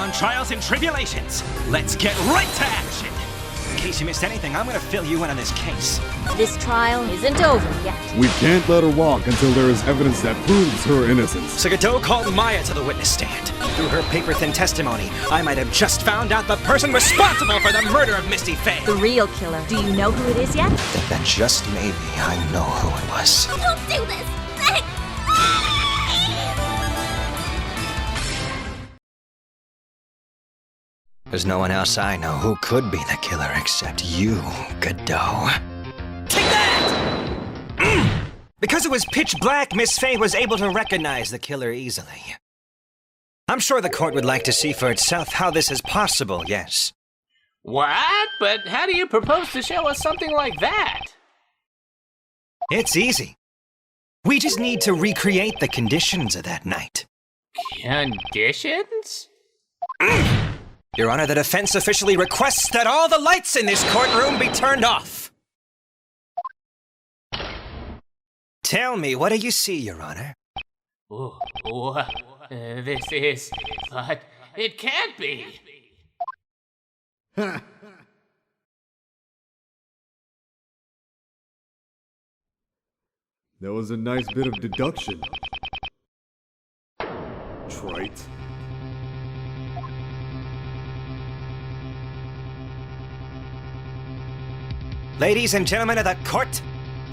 on Trials and Tribulations. Let's get right to action. In case you missed anything, I'm gonna fill you in on this case. This trial isn't over yet. We can't let her walk until there is evidence that proves her innocence. So Godot called Maya to the witness stand. Through her paper-thin testimony, I might have just found out the person responsible for the murder of Misty Faye. The real killer. Do you know who it is yet? I think that just maybe I know who it was. Don't do this! There's no one else I know who could be the killer except you, Godot. Take that! Because it was pitch black, Miss Faye was able to recognize the killer easily. I'm sure the court would like to see for itself how this is possible, yes. What? But how do you propose to show us something like that? It's easy. We just need to recreate the conditions of that night. Conditions? Your Honor, the defense officially requests that all the lights in this courtroom be turned off. Tell me, what do you see, Your Honor? This is... but it can't be! That was a nice bit of deduction. Trite. Ladies and gentlemen of the court,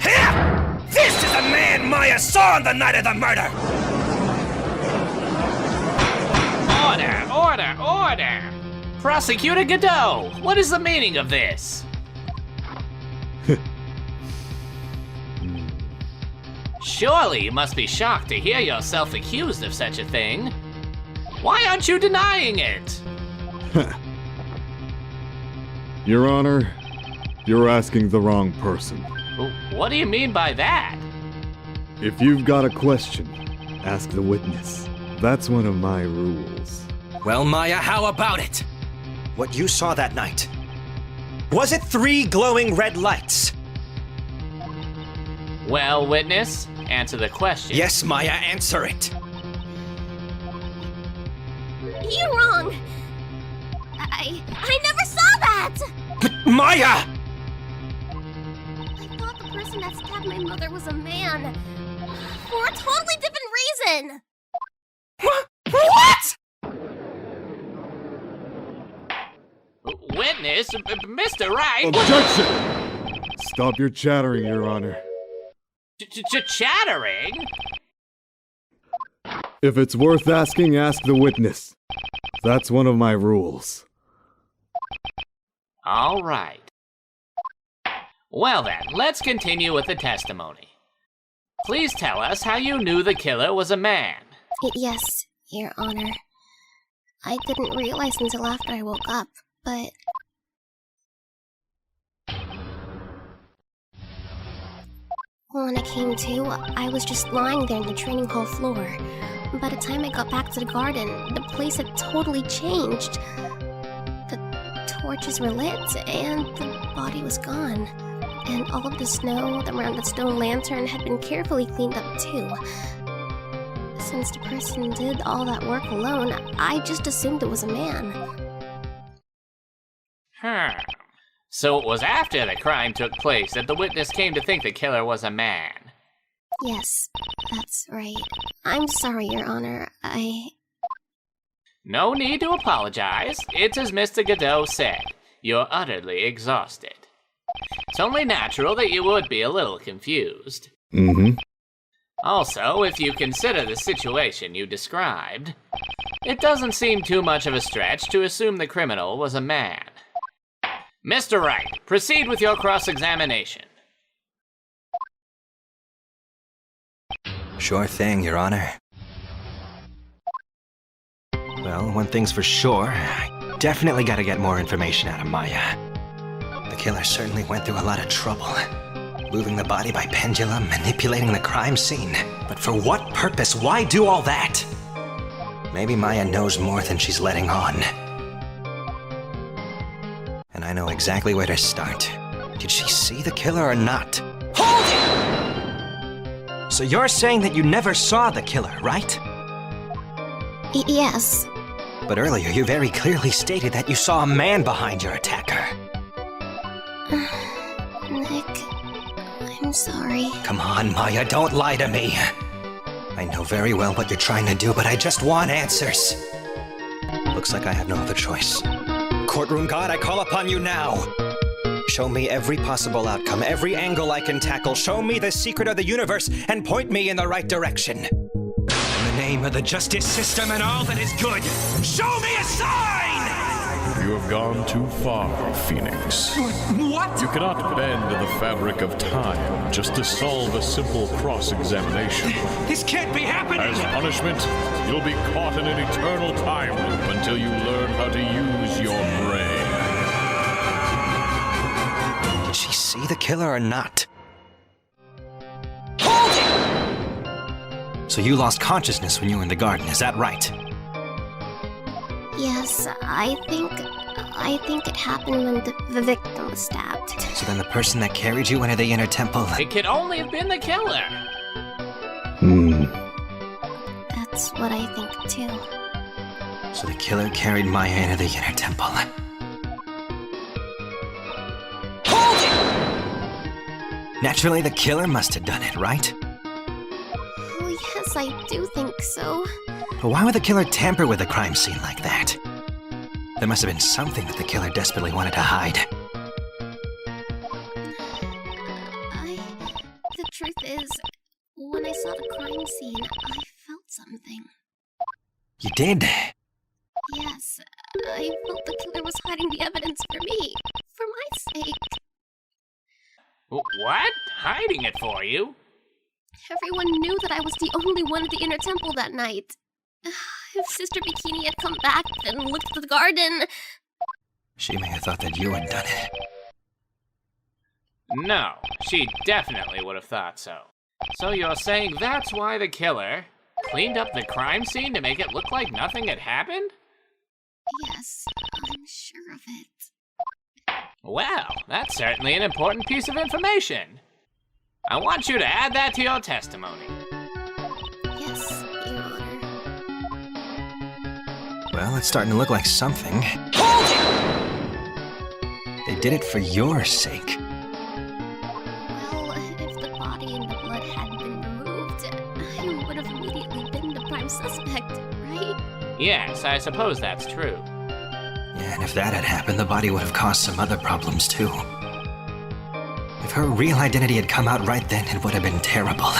here! This is the man Maya saw on the night of the murder! Order! Order! Order! Prosecutor Godot, what is the meaning of this? Surely you must be shocked to hear yourself accused of such a thing. Why aren't you denying it? Your Honor, you're asking the wrong person. What do you mean by that? If you've got a question, ask the witness. That's one of my rules. Well, Maya, how about it? What you saw that night, was it 3 glowing red lights? Well, witness, answer the question. Yes, Maya, answer it. You're wrong! I never saw that! But Maya! I thought the person that stabbed my mother was a man. For a totally different reason! What? Witness, Mr. Wright. Objection! Stop your chattering, Your Honor. Chattering? If it's worth asking, ask the witness. That's one of my rules. All right. Well then, let's continue with the testimony. Please tell us how you knew the killer was a man. Yes, Your Honor. I didn't realize until after I woke up, but... when I came to, I was just lying there on the training hall floor. By the time I got back to the garden, the place had totally changed. The torches were lit, and the body was gone. And all of the snow around the stone lantern had been carefully cleaned up too. Since the person did all that work alone, I just assumed it was a man. So it was after the crime took place that the witness came to think the killer was a man. Yes, that's right. I'm sorry, Your Honor. No need to apologize. It's as Mr. Godot said. You're utterly exhausted. It's only natural that you would be a little confused. Mm-hmm. Also, if you consider the situation you described, it doesn't seem too much of a stretch to assume the criminal was a man. Mr. Wright, proceed with your cross-examination. Sure thing, Your Honor. Well, one thing's for sure, I definitely gotta get more information out of Maya. The killer certainly went through a lot of trouble. Moving the body by pendulum, manipulating the crime scene. But for what purpose? Why do all that? Maybe Maya knows more than she's letting on. And I know exactly where to start. Did she see the killer or not? Hold it! So you're saying that you never saw the killer, right? Yes. But earlier you very clearly stated that you saw a man behind your attacker. Nick, I'm sorry. Come on, Maya, don't lie to me. I know very well what you're trying to do, but I just want answers. Looks like I have no other choice. Courtroom God, I call upon you now. Show me every possible outcome, every angle I can tackle. Show me the secret of the universe and point me in the right direction. In the name of the justice system and all that is good, show me a sign! You have gone too far, Phoenix. What? You cannot bend the fabric of time just to solve a simple cross-examination. This can't be happening! As punishment, you'll be caught in an eternal time loop until you learn how to use your brain. Did she see the killer or not? Hold it! So you lost consciousness when you were in the garden, is that right? Yes, I think it happened when the victim was stabbed. So then the person that carried you into the inner temple... It could only have been the killer. That's what I think too. So the killer carried Maya into the inner temple. Hold it! Naturally, the killer must have done it, right? Oh yes, I do think so. But why would the killer tamper with a crime scene like that? There must have been something that the killer desperately wanted to hide. The truth is, when I saw the crime scene, I felt something. You did? Yes, I felt the killer was hiding the evidence for me, for my sake. What? Hiding it for you? Everyone knew that I was the only one at the inner temple that night. If Sister Bikini had come back and looked at the garden... She may have thought that you had done it. No, she definitely would have thought so. So you're saying that's why the killer cleaned up the crime scene to make it look like nothing had happened? Yes, I'm sure of it. Well, that's certainly an important piece of information. I want you to add that to your testimony. Yes, Your Honor. Well, it's starting to look like something. Hold it! They did it for your sake. Well, if the body and the blood hadn't been removed, I would have immediately been the prime suspect, right? Yes, I suppose that's true. Yeah, and if that had happened, the body would have caused some other problems too. If her real identity had come out right then, it would have been terrible.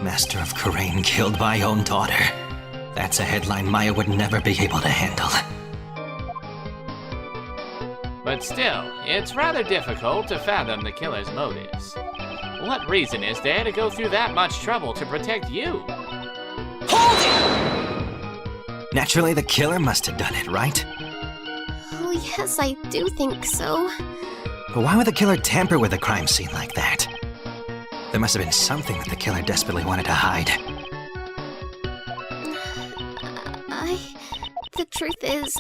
Master of Kurain killed my own daughter. That's a headline Maya would never be able to handle. But still, it's rather difficult to fathom the killer's motives. What reason is there to go through that much trouble to protect you? Hold it! Naturally, the killer must have done it, right? Oh yes, I do think so. But why would the killer tamper with a crime scene like that? There must have been something that the killer desperately wanted to hide. The truth is,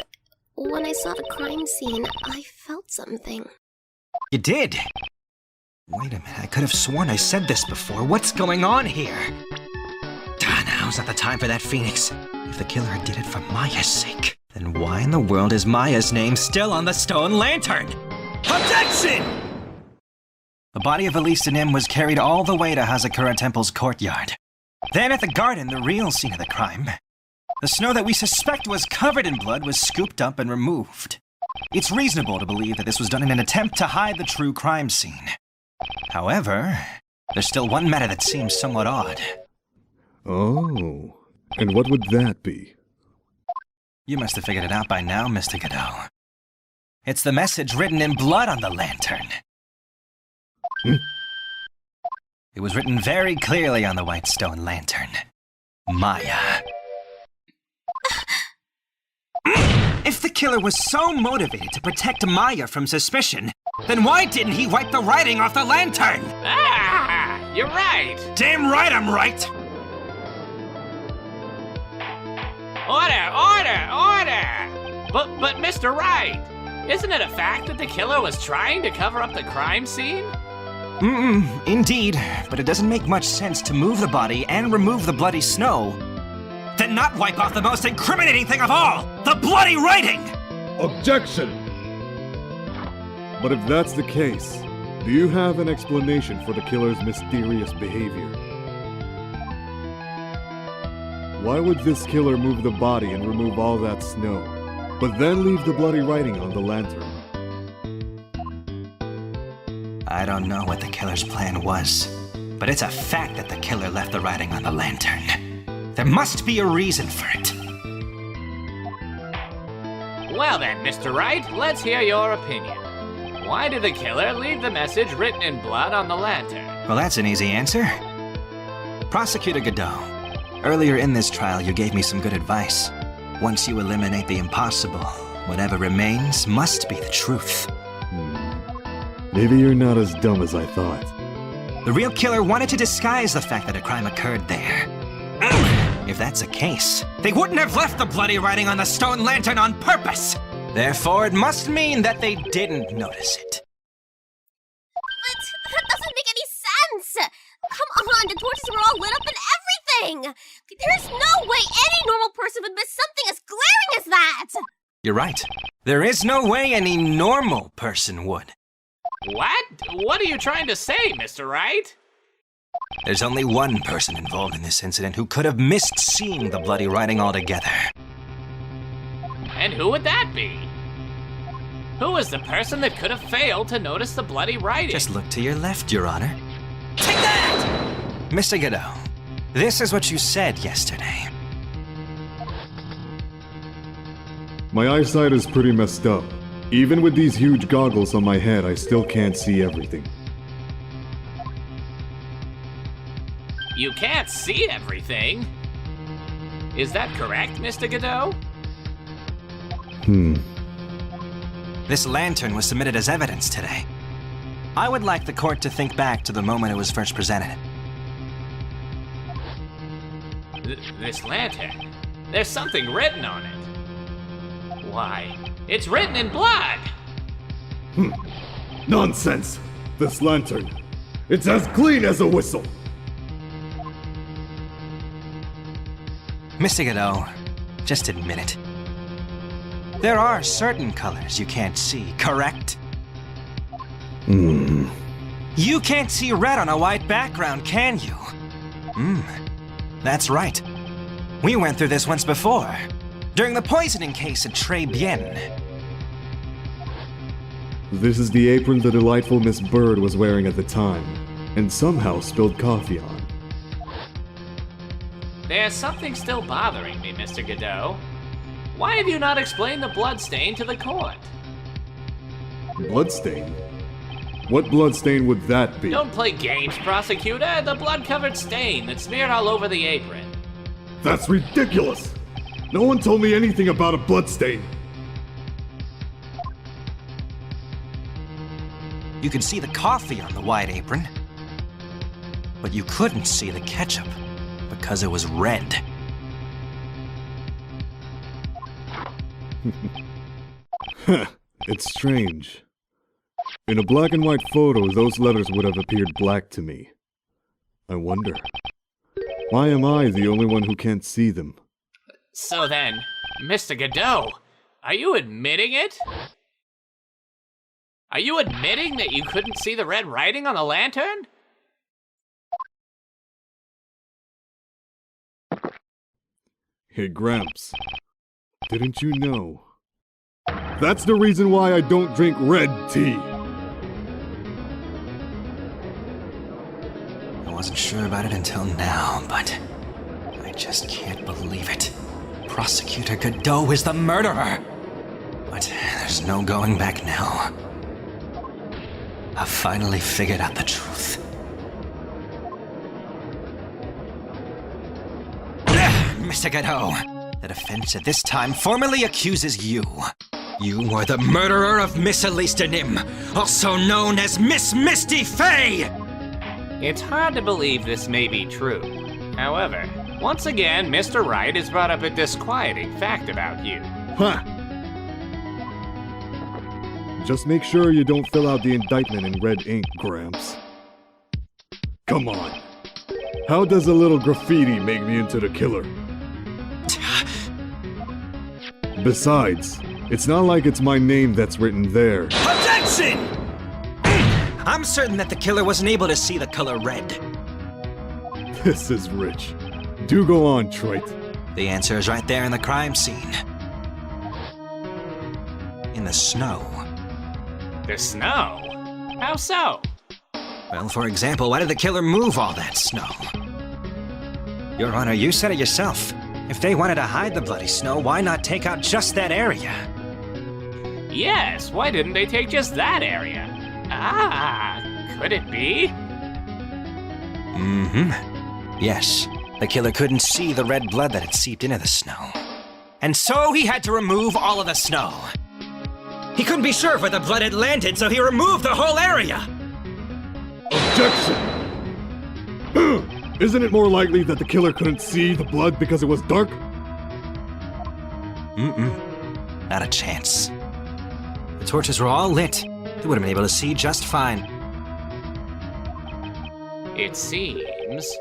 when I saw the crime scene, I felt something. You did? Wait a minute, I could have sworn I said this before. What's going on here? Now's not the time for that, Phoenix. If the killer did it for Maya's sake, then why in the world is Maya's name still on the stone lantern? Objection! The body of Elise Nim was carried all the way to Hazakura Temple's courtyard. Then at the garden, the real scene of the crime, the snow that we suspect was covered in blood was scooped up and removed. It's reasonable to believe that this was done in an attempt to hide the true crime scene. However, there's still one matter that seems somewhat odd. Oh, and what would that be? You must have figured it out by now, Mr. Godot. It's the message written in blood on the lantern. It was written very clearly on the white stone lantern. Maya. If the killer was so motivated to protect Maya from suspicion, then why didn't he wipe the writing off the lantern? Ah! You're right! Damn right I'm right! Order! Order! Order! But Mr. Wright, isn't it a fact that the killer was trying to cover up the crime scene? Indeed, but it doesn't make much sense to move the body and remove the bloody snow. Then not wipe off the most incriminating thing of all, the bloody writing! Objection! But if that's the case, do you have an explanation for the killer's mysterious behavior? Why would this killer move the body and remove all that snow, but then leave the bloody writing on the lantern? I don't know what the killer's plan was, but it's a fact that the killer left the writing on the lantern. There must be a reason for it. Well then, Mr. Wright, let's hear your opinion. Why did the killer leave the message written in blood on the lantern? Well, that's an easy answer. Prosecutor Godot, earlier in this trial you gave me some good advice. Once you eliminate the impossible, whatever remains must be the truth. Maybe you're not as dumb as I thought. The real killer wanted to disguise the fact that a crime occurred there. If that's the case, they wouldn't have left the bloody writing on the stone lantern on purpose! Therefore, it must mean that they didn't notice it. But that doesn't make any sense! Come on, the torches were all lit up and everything! There's no way any normal person would miss something as glaring as that! You're right. There is no way any normal person would. What? What are you trying to say, Mr. Wright? There's only one person involved in this incident who could have missed seeing the bloody writing altogether. And who would that be? Who was the person that could have failed to notice the bloody writing? Just look to your left, Your Honor. Take that! Mr. Godot, this is what you said yesterday. My eyesight is pretty messed up. Even with these huge goggles on my head, I still can't see everything. You can't see everything. Is that correct, Mr. Godot? This lantern was submitted as evidence today. I would like the court to think back to the moment it was first presented. This lantern? There's something written on it. Why, it's written in blood! Nonsense! This lantern, it's as clean as a whistle! Mr. Godot, just admit it. There are certain colors you can't see, correct? You can't see red on a white background, can you? That's right. We went through this once before, during the poisoning case at Tribulations. This is the apron the delightful Miss Bird was wearing at the time, and somehow spilled coffee on. There's something still bothering me, Mr. Godot. Why have you not explained the bloodstain to the court? Bloodstain? What bloodstain would that be? Don't play games, prosecutor. The blood-covered stain that smeared all over the apron. That's ridiculous! No one told me anything about a bloodstain. You could see the coffee on the white apron, but you couldn't see the ketchup because it was red. It's strange. In a black and white photo, those letters would have appeared black to me. I wonder, why am I the only one who can't see them? So then, Mr. Godot, are you admitting it? Are you admitting that you couldn't see the red writing on the lantern? Hey, Gramps. Didn't you know? That's the reason why I don't drink red tea. I wasn't sure about it until now, but I just can't believe it. Prosecutor Godot is the murderer! But there's no going back now. I've finally figured out the truth. Mr. Godot, the defense at this time formally accuses you. You are the murderer of Miss Elise Denim, also known as Miss Misty Fey! It's hard to believe this may be true. However, once again, Mr. Wright has brought up a disquieting fact about you. Huh! Just make sure you don't fill out the indictment in red ink, Gramps. Come on. How does a little graffiti make me into the killer? Besides, it's not like it's my name that's written there. Objection! I'm certain that the killer wasn't able to see the color red. This is rich. Do go on, Wright. The answer is right there in the crime scene. In the snow. The snow? How so? Well, for example, why did the killer move all that snow? Your Honor, you said it yourself. If they wanted to hide the bloody snow, why not take out just that area? Yes, why didn't they take just that area? Ah, could it be? Mm-hmm. Yes, the killer couldn't see the red blood that had seeped into the snow. And so he had to remove all of the snow. He couldn't be sure where the blood had landed, so he removed the whole area! Objection! Isn't it more likely that the killer couldn't see the blood because it was dark? Mm-mm. Not a chance. The torches were all lit. They would have been able to see just fine. It seems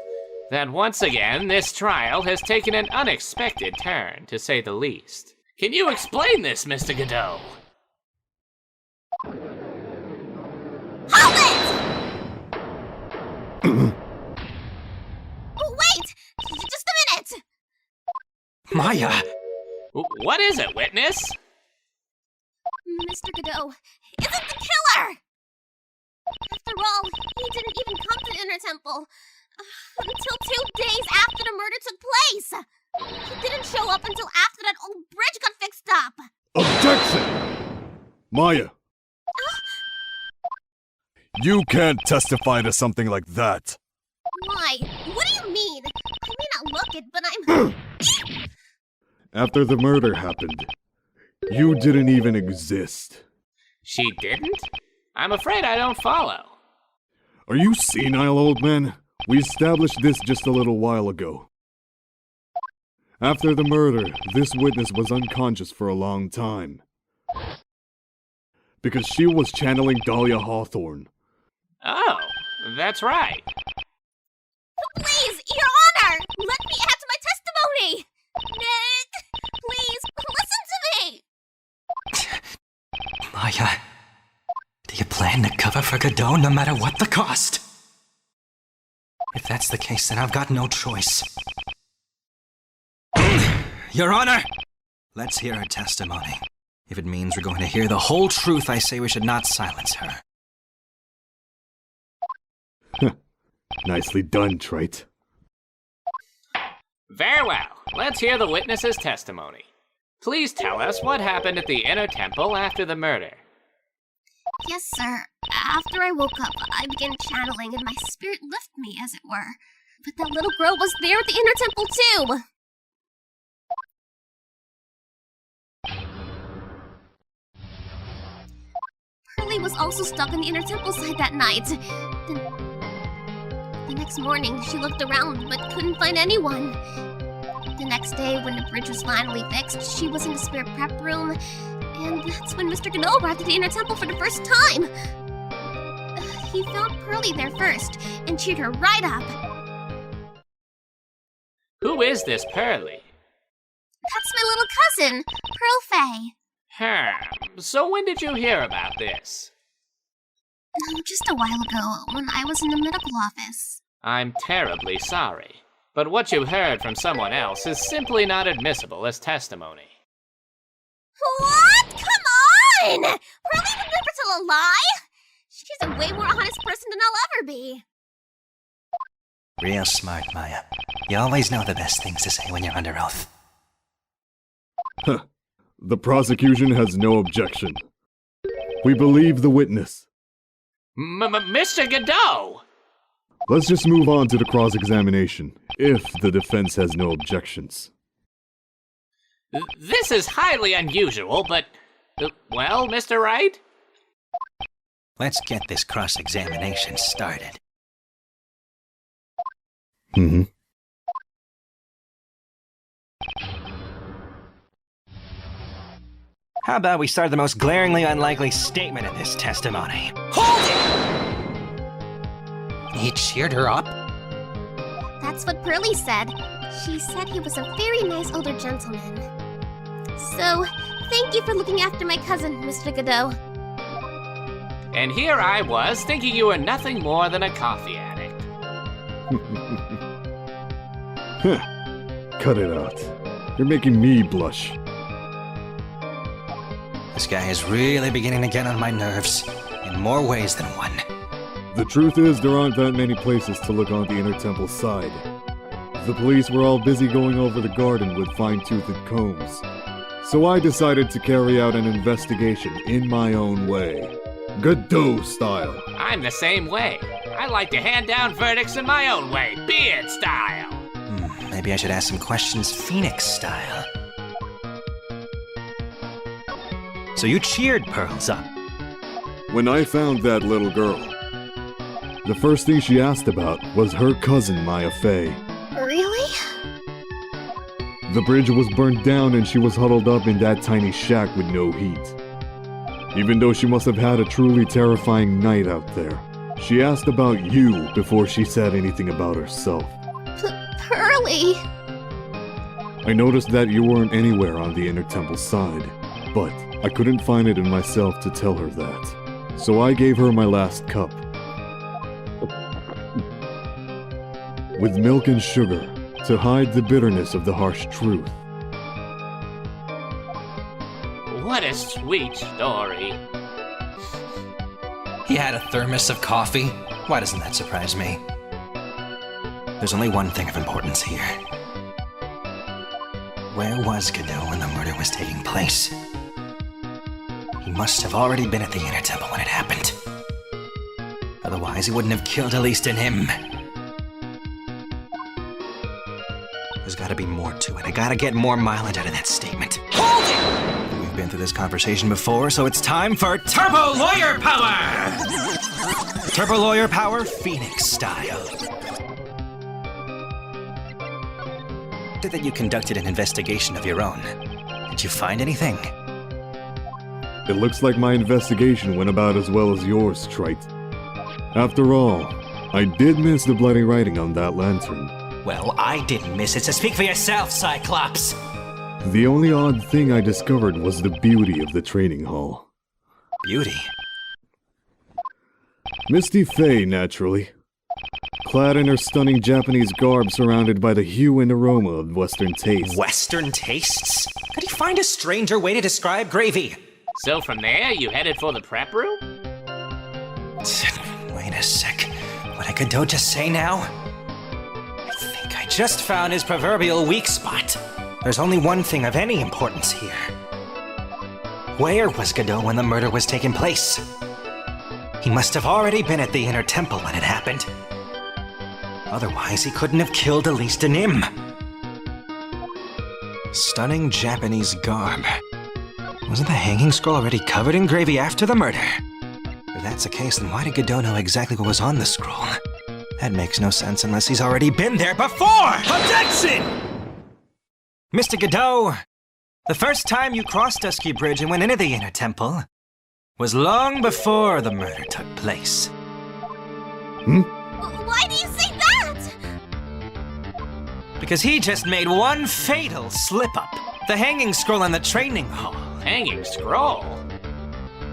that once again this trial has taken an unexpected turn, to say the least. Can you explain this, Mr. Godot? Hold it! Wait! Just a minute! Maya! What is it, witness? Mr. Godot isn't the killer! After all, he didn't even come to the Inner Temple until 2 days after the murder took place. He didn't show up until after that old bridge got fixed up. Objection! Maya! You can't testify to something like that. Why? What do you mean? I may not look it, but I'm... After the murder happened, you didn't even exist. She didn't? I'm afraid I don't follow. Are you senile, old man? We established this just a little while ago. After the murder, this witness was unconscious for a long time. Because she was channeling Dahlia Hawthorne. Oh, that's right. Please, Your Honor! Let me add to my testimony! Nick! Please, listen to me! Maya, do you plan to cover for Godot no matter what the cost? If that's the case, then I've got no choice. Your Honor! Let's hear her testimony. If it means we're going to hear the whole truth, I say we should not silence her. Nicely done, Wright. Very well. Let's hear the witness's testimony. Please tell us what happened at the Inner Temple after the murder. Yes, sir. After I woke up, I began channeling and my spirit lifted me, as it were. But that little girl was there at the Inner Temple, too! Pearlie was also stuck in the Inner Temple side that night. The next morning, she looked around but couldn't find anyone. The next day, when the bridge was finally fixed, she was in the spirit prep room, and that's when Mr. Godot arrived at the Inner Temple for the first time. He found Pearlie there first, and cheered her right up. Who is this Pearlie? That's my little cousin, Pearl Faye. So when did you hear about this? Just a while ago, when I was in the medical office. I'm terribly sorry, but what you heard from someone else is simply not admissible as testimony. What? Come on! Pearlie would never tell a lie! She's a way more honest person than I'll ever be. Real smart, Maya. You always know the best things to say when you're under oath. The prosecution has no objection. We believe the witness. Mr. Godot! Let's just move on to the cross-examination, if the defense has no objections. This is highly unusual, but... well, Mr. Wright? Let's get this cross-examination started. How about we start the most glaringly unlikely statement in this testimony? Hold it! he cheered her up? That's what Pearlie said. She said he was a very nice older gentleman. So, thank you for looking after my cousin, Mr. Godot. And here I was, thinking you were nothing more than a coffee addict. Cut it out. You're making me blush. This guy is really beginning to get on my nerves, in more ways than one. The truth is, there aren't that many places to look on the Inner Temple side. The police were all busy going over the garden with fine-toothed combs. So I decided to carry out an investigation in my own way. Godot style. I'm the same way. I like to hand down verdicts in my own way, beard style. Maybe I should ask some questions Phoenix style. So you cheered Pearls up? When I found that little girl, the first thing she asked about was her cousin, Maya Fey. Really? The bridge was burned down and she was huddled up in that tiny shack with no heat. Even though she must have had a truly terrifying night out there, she asked about you before she said anything about herself. Pearlie! I noticed that you weren't anywhere on the Inner Temple side, but I couldn't find it in myself to tell her that. So I gave her my last cup. With milk and sugar, to hide the bitterness of the harsh truth. What a sweet story. He had a thermos of coffee? Why doesn't that surprise me? There's only one thing of importance here. Where was Godot when the murder was taking place? He must have already been at the Inner Temple when it happened. Otherwise, he wouldn't have killed Elise and him. There's gotta be more to it. I gotta get more mileage out of that statement. Hold it! We've been through this conversation before, so it's time for Turbo Lawyer Power! Turbo Lawyer Power, Phoenix style. That you conducted an investigation of your own. Did you find anything? It looks like my investigation went about as well as yours, Trite. After all, I did miss the bloody writing on that lantern. Well, I didn't miss it, so speak for yourself, Cyclops! The only odd thing I discovered was the beauty of the training hall. Beauty? Misty Fey, naturally. Clad in her stunning Japanese garb surrounded by the hue and aroma of Western tastes. Western tastes? Could he find a stranger way to describe gravy? So from there, you headed for the prep room? Wait a sec. What did Godot just say now? I think I just found his proverbial weak spot. There's only one thing of any importance here. Where was Godot when the murder was taking place? He must have already been at the Inner Temple when it happened. Otherwise, he couldn't have killed Elise and him. Stunning Japanese garb. Wasn't the hanging scroll already covered in gravy after the murder? If that's the case, then why did Godot know exactly what was on the scroll? That makes no sense unless he's already been there before! Objection! Mr. Godot, the first time you crossed Dusky Bridge and went into the Inner Temple was long before the murder took place. Why do you say that? Because he just made one fatal slip-up. The hanging scroll in the training hall. Hanging scroll?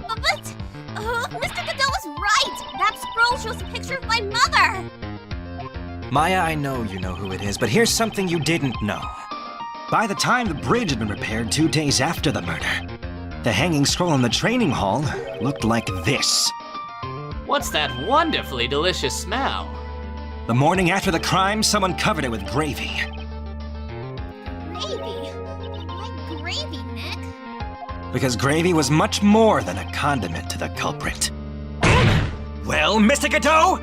But, Mr. Godot was right! That scroll shows a picture of my mother! Maya, I know you know who it is, but here's something you didn't know. By the time the bridge had been repaired 2 days after the murder, the hanging scroll in the training hall looked like this. What's that wonderfully delicious smell? The morning after the crime, someone covered it with gravy. Gravy? Why gravy, Nick? Because gravy was much more than a condiment to the culprit. Well, Mr. Godot,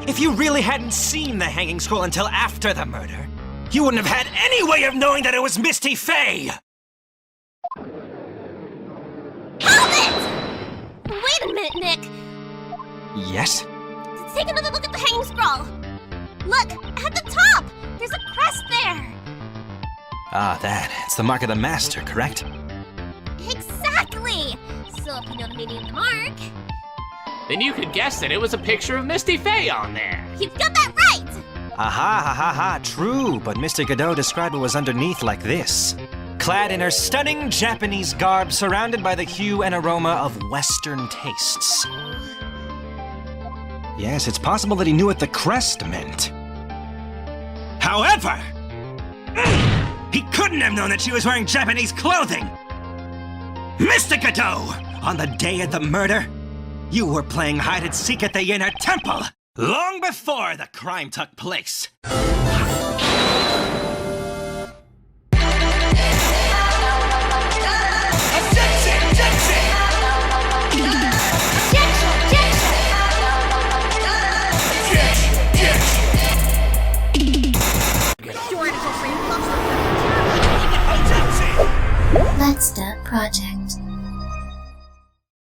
if you really hadn't seen the hanging scroll until after the murder, you wouldn't have had any way of knowing that it was Misty Fey! Hold it! Wait a minute, Nick. Yes? Take another look at the hanging scroll. Look, at the top! There's a crest there! Ah, that. It's the mark of the master, correct? Exactly! So if you know the meaning of the mark... Then you could guess that it was a picture of Misty Fey on there. You've got that right! Aha, ha, ha, ha, true, but Mr. Godot described what was underneath like this. Clad in her stunning Japanese garb, surrounded by the hue and aroma of Western tastes. Yes, it's possible that he knew what the crest meant. However, he couldn't have known that she was wearing Japanese clothing! Mr. Godot, on the day of the murder, you were playing hide-and-seek at the inner temple, long before the crime took place. Let's start project.